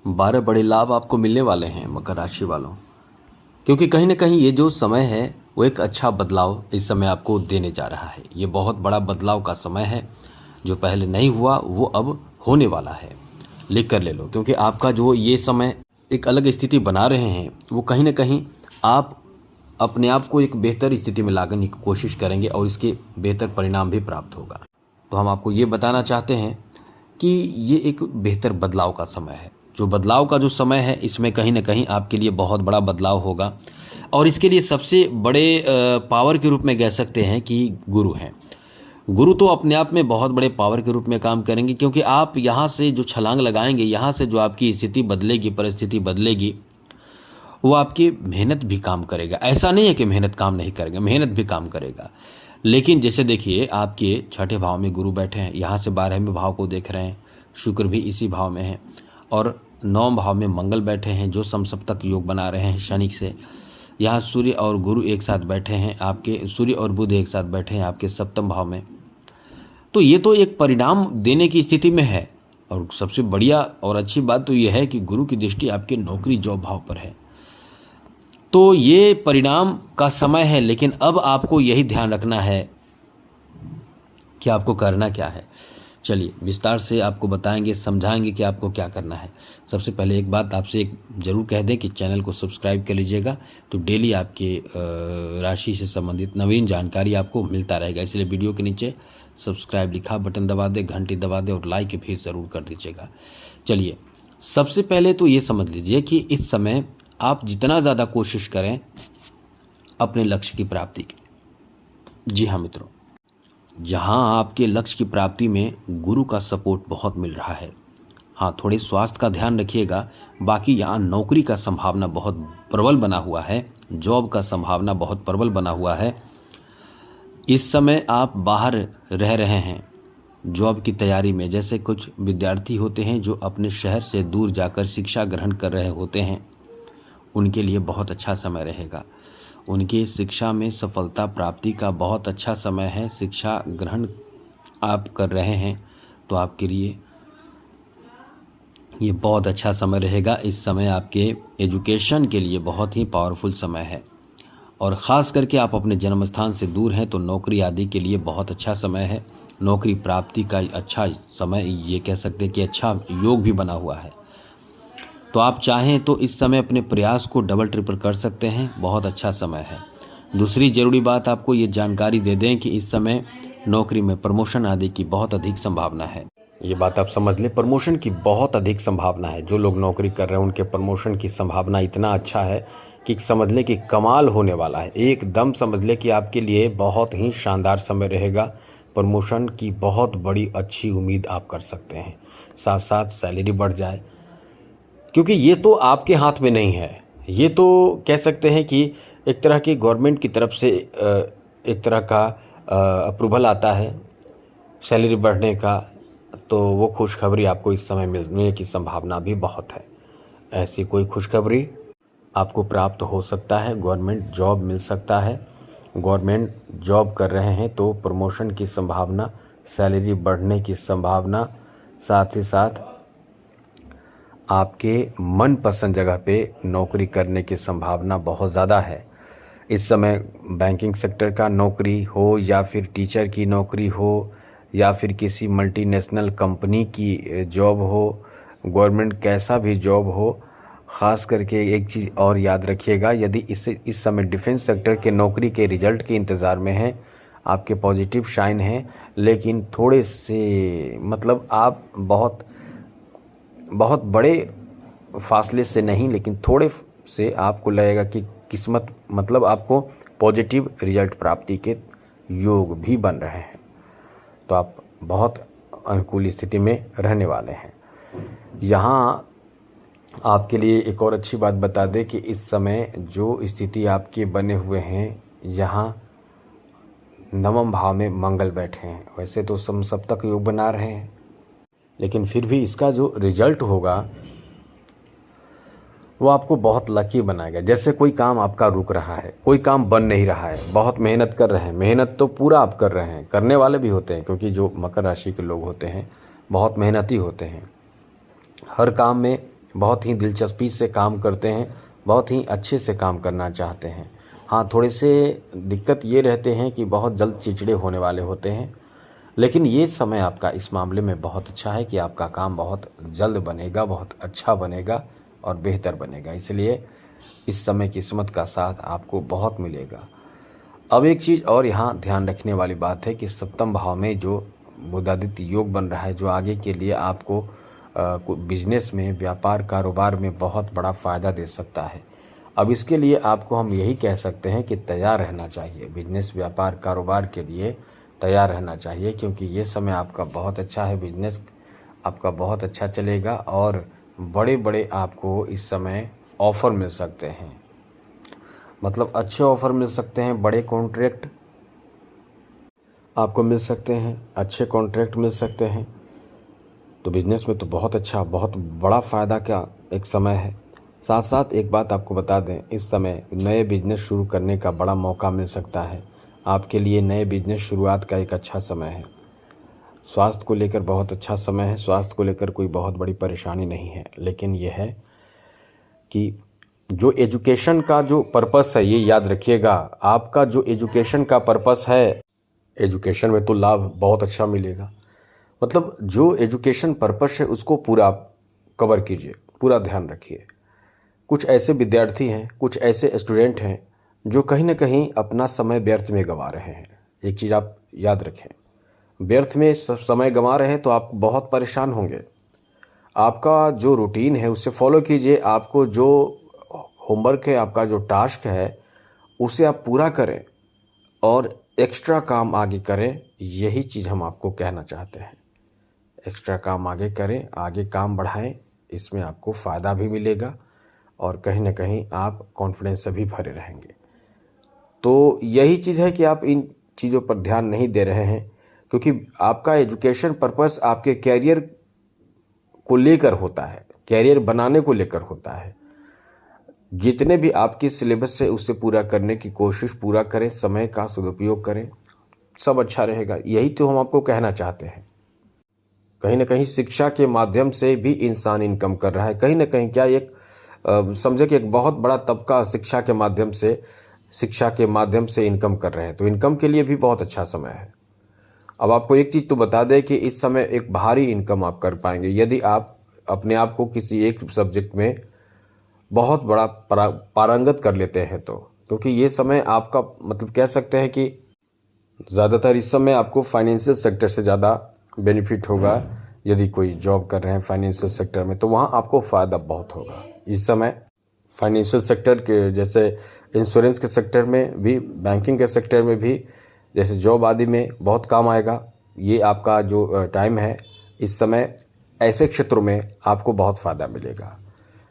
12 बड़े लाभ आपको मिलने वाले हैं मकर राशि वालों, क्योंकि कहीं ना कहीं ये जो समय है वो एक अच्छा बदलाव इस समय आपको देने जा रहा है। ये बहुत बड़ा बदलाव का समय है, जो पहले नहीं हुआ वो अब होने वाला है। लिख कर ले लो, क्योंकि आपका जो ये समय एक अलग स्थिति बना रहे हैं, वो कहीं ना कहीं आप अपने आप को एक बेहतर स्थिति में लाने की कोशिश करेंगे और इसके बेहतर परिणाम भी प्राप्त होगा। तो हम आपको ये बताना चाहते हैं कि ये एक बेहतर बदलाव का समय है। जो बदलाव का जो समय है, इसमें कहीं ना कहीं आपके लिए बहुत बड़ा बदलाव होगा, और इसके लिए सबसे बड़े पावर के रूप में कह सकते हैं कि गुरु हैं। गुरु तो अपने आप में बहुत बड़े पावर के रूप में काम करेंगे, क्योंकि आप यहाँ से जो छलांग लगाएंगे, यहाँ से जो आपकी स्थिति बदलेगी, परिस्थिति बदलेगी, वो आपकी मेहनत भी काम करेगा। ऐसा नहीं है कि मेहनत काम नहीं करेगा, मेहनत भी काम करेगा। लेकिन जैसे देखिए, आपके छठे भाव में गुरु बैठे हैं, यहाँ से 12वें भाव को देख रहे हैं, शुक्र भी इसी भाव में है, और 9वें भाव में मंगल बैठे हैं जो समसप्तक योग बना रहे हैं शनि से। यहाँ सूर्य और गुरु एक साथ बैठे हैं, आपके सूर्य और बुध एक साथ बैठे हैं आपके सप्तम भाव में। तो ये तो एक परिणाम देने की स्थिति में है, और सबसे बढ़िया और अच्छी बात तो ये है कि गुरु की दृष्टि आपके नौकरी जॉब भाव पर है। तो ये परिणाम का समय है, लेकिन अब आपको यही ध्यान रखना है कि आपको करना क्या है। चलिए विस्तार से आपको बताएंगे, समझाएंगे कि आपको क्या करना है। सबसे पहले एक बात आपसे एक ज़रूर कह दें कि चैनल को सब्सक्राइब कर लीजिएगा, तो डेली आपके राशि से संबंधित नवीन जानकारी आपको मिलता रहेगा। इसलिए वीडियो के नीचे सब्सक्राइब लिखा बटन दबा दें, घंटी दबा दें और लाइक भी ज़रूर कर दीजिएगा। चलिए, सबसे पहले तो ये समझ लीजिए कि इस समय आप जितना ज़्यादा कोशिश करें अपने लक्ष्य की प्राप्ति की। जी हाँ मित्रों, जहाँ आपके लक्ष्य की प्राप्ति में गुरु का सपोर्ट बहुत मिल रहा है। हाँ, थोड़े स्वास्थ्य का ध्यान रखिएगा। बाकी यहाँ नौकरी का संभावना बहुत प्रबल बना हुआ है, जॉब का संभावना बहुत प्रबल बना हुआ है। इस समय आप बाहर रह रहे हैं जॉब की तैयारी में, जैसे कुछ विद्यार्थी होते हैं जो अपने शहर से दूर जाकर शिक्षा ग्रहण कर रहे होते हैं, उनके लिए बहुत अच्छा समय रहेगा। उनकी शिक्षा में सफलता प्राप्ति का बहुत अच्छा समय है। शिक्षा ग्रहण आप कर रहे हैं तो आपके लिए ये बहुत अच्छा समय रहेगा। इस समय आपके एजुकेशन के लिए बहुत ही पावरफुल समय है, और ख़ास करके आप अपने जन्म स्थान से दूर हैं तो नौकरी आदि के लिए बहुत अच्छा समय है। नौकरी प्राप्ति का अच्छा समय, ये कह सकते हैं कि अच्छा योग भी बना हुआ है। तो आप चाहें तो इस समय अपने प्रयास को डबल ट्रिपल कर सकते हैं, बहुत अच्छा समय है। दूसरी ज़रूरी बात आपको ये जानकारी दे दें कि इस समय नौकरी में प्रमोशन आदि की बहुत अधिक संभावना है। ये बात आप समझ लें, प्रमोशन की बहुत अधिक संभावना है। जो लोग नौकरी कर रहे हैं उनके प्रमोशन की संभावना इतना अच्छा है कि समझ लें कि कमाल होने वाला है। एकदम समझ लें कि आपके लिए बहुत ही शानदार समय रहेगा। प्रमोशन की बहुत बड़ी अच्छी उम्मीद आप कर सकते हैं। साथ साथ सैलरी बढ़ जाए, क्योंकि ये तो आपके हाथ में नहीं है। ये तो कह सकते हैं कि एक तरह की गवर्नमेंट की तरफ से एक तरह का अप्रूवल आता है सैलरी बढ़ने का, तो वो खुशखबरी आपको इस समय मिलने की संभावना भी बहुत है। ऐसी कोई खुशखबरी आपको प्राप्त हो सकता है, गवर्नमेंट जॉब मिल सकता है। गवर्नमेंट जॉब कर रहे हैं तो प्रमोशन की संभावना, सैलरी बढ़ने की संभावना, साथ ही साथ आपके मनपसंद जगह पे नौकरी करने की संभावना बहुत ज़्यादा है। इस समय बैंकिंग सेक्टर का नौकरी हो, या फिर टीचर की नौकरी हो, या फिर किसी मल्टीनेशनल कंपनी की जॉब हो, गवर्नमेंट कैसा भी जॉब हो। ख़ास करके एक चीज़ और याद रखिएगा, यदि इस समय डिफेंस सेक्टर के नौकरी के रिज़ल्ट के इंतज़ार में हैं, आपके पॉजिटिव शाइन हैं, लेकिन थोड़े से मतलब आप बहुत बड़े फासले से नहीं, लेकिन थोड़े से आपको लगेगा कि किस्मत, मतलब आपको पॉजिटिव रिजल्ट प्राप्ति के योग भी बन रहे हैं। तो आप बहुत अनुकूल स्थिति में रहने वाले हैं। यहाँ आपके लिए एक और अच्छी बात बता दें कि इस समय जो स्थिति आपके बने हुए हैं, यहाँ 9वें भाव में मंगल बैठे हैं। वैसे तो समसप्तक योग बना रहे हैं, लेकिन फिर भी इसका जो रिजल्ट होगा वो आपको बहुत लकी बनाएगा। जैसे कोई काम आपका रुक रहा है, कोई काम बन नहीं रहा है, बहुत मेहनत कर रहे हैं, मेहनत तो पूरा आप कर रहे हैं, करने वाले भी होते हैं, क्योंकि जो मकर राशि के लोग होते हैं बहुत मेहनती होते हैं। हर काम में बहुत ही दिलचस्पी से काम करते हैं, बहुत ही अच्छे से काम करना चाहते हैं। हाँ, थोड़े से दिक्कत ये रहते हैं कि बहुत जल्द चिड़चिड़े होने वाले होते हैं, लेकिन ये समय आपका इस मामले में बहुत अच्छा है कि आपका काम बहुत जल्द बनेगा, बहुत अच्छा बनेगा और बेहतर बनेगा। इसलिए इस समय किस्मत का साथ आपको बहुत मिलेगा। अब एक चीज़ और यहाँ ध्यान रखने वाली बात है कि सप्तम भाव में जो बुधादित्य योग बन रहा है, जो आगे के लिए आपको बिजनेस में, व्यापार कारोबार में बहुत बड़ा फ़ायदा दे सकता है। अब इसके लिए आपको हम यही कह सकते हैं कि तैयार रहना चाहिए, बिजनेस व्यापार कारोबार के लिए तैयार रहना चाहिए, क्योंकि ये समय आपका बहुत अच्छा है। बिजनेस आपका बहुत अच्छा चलेगा और बड़े बड़े आपको इस समय ऑफ़र मिल सकते हैं, मतलब अच्छे ऑफ़र मिल सकते हैं, बड़े कॉन्ट्रैक्ट आपको मिल सकते हैं, अच्छे कॉन्ट्रैक्ट मिल सकते हैं। तो बिज़नेस में तो बहुत अच्छा, बहुत बड़ा फ़ायदा का एक समय है। साथ साथ एक बात आपको बता दें, इस समय नए बिजनेस शुरू करने का बड़ा मौका मिल सकता है। आपके लिए नए बिजनेस शुरुआत का एक अच्छा समय है। स्वास्थ्य को लेकर बहुत अच्छा समय है, स्वास्थ्य को लेकर कोई बहुत बड़ी परेशानी नहीं है। लेकिन यह है कि जो एजुकेशन का जो पर्पस है, ये याद रखिएगा, आपका जो एजुकेशन का पर्पस है, एजुकेशन में तो लाभ बहुत अच्छा मिलेगा। मतलब जो एजुकेशन पर्पस है उसको पूरा कवर कीजिए, पूरा ध्यान रखिए। कुछ ऐसे विद्यार्थी हैं, कुछ ऐसे स्टूडेंट हैं जो कहीं ना कहीं अपना समय व्यर्थ में गंवा रहे हैं। एक चीज़ आप याद रखें, व्यर्थ में समय गंवा रहे हैं तो आप बहुत परेशान होंगे। आपका जो रूटीन है उसे फॉलो कीजिए। आपको जो होमवर्क है, आपका जो टास्क है, उसे आप पूरा करें और एक्स्ट्रा काम आगे करें। यही चीज़ हम आपको कहना चाहते हैं। एक्स्ट्रा काम आगे करें, आगे काम बढ़ाएं, इसमें आपको फ़ायदा भी मिलेगा और कहीं ना कहीं आप कॉन्फिडेंस से भी भरे रहेंगे। तो यही चीज़ है कि आप इन चीज़ों पर ध्यान नहीं दे रहे हैं, क्योंकि आपका एजुकेशन पर्पस आपके कैरियर को लेकर होता है, कैरियर बनाने को लेकर होता है। जितने भी आपकी सिलेबस है उसे पूरा करने की कोशिश पूरा करें, समय का सदुपयोग करें, सब अच्छा रहेगा। यही तो हम आपको कहना चाहते हैं। कहीं ना कहीं शिक्षा के माध्यम से भी इंसान इनकम कर रहा है। कहीं ना कहीं क्या एक समझे कि एक बहुत बड़ा तबका शिक्षा के माध्यम से इनकम कर रहे हैं। तो इनकम के लिए भी बहुत अच्छा समय है। अब आपको एक चीज़ तो बता दें कि इस समय एक भारी इनकम आप कर पाएंगे यदि आप अपने आप को किसी एक सब्जेक्ट में बहुत बड़ा पारंगत कर लेते हैं तो। क्योंकि ये समय आपका, मतलब कह सकते हैं कि ज़्यादातर इस समय आपको फाइनेंशियल सेक्टर से ज़्यादा बेनिफिट होगा। यदि कोई जॉब कर रहे हैं फाइनेंशियल सेक्टर में तो वहाँ आपको फ़ायदा बहुत होगा। इस समय फाइनेंशियल सेक्टर के जैसे इंश्योरेंस के सेक्टर में भी, बैंकिंग के सेक्टर में भी, जैसे जॉब आदि में बहुत काम आएगा। ये आपका जो टाइम है इस समय, ऐसे क्षेत्रों में आपको बहुत फ़ायदा मिलेगा।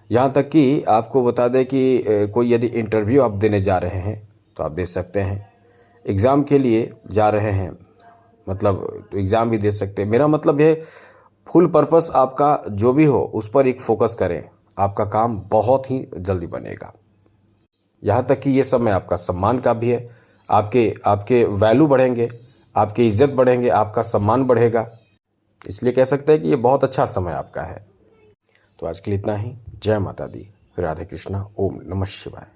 यहाँ तक कि आपको बता दें कि कोई यदि इंटरव्यू आप देने जा रहे हैं तो आप दे सकते हैं। एग्ज़ाम के लिए जा रहे हैं, मतलब तो एग्ज़ाम भी दे सकते हैं। मेरा मतलब है फुल पर्पस आपका जो भी हो उस पर एक फोकस करें, आपका काम बहुत ही जल्दी बनेगा। यहाँ तक कि ये समय आपका सम्मान का भी है। आपके वैल्यू बढ़ेंगे, आपकी इज्जत बढ़ेंगे, आपका सम्मान बढ़ेगा। इसलिए कह सकते हैं कि ये बहुत अच्छा समय आपका है। तो आज के लिए इतना ही। जय माता दी, राधे कृष्णा, ओम नमः शिवाय।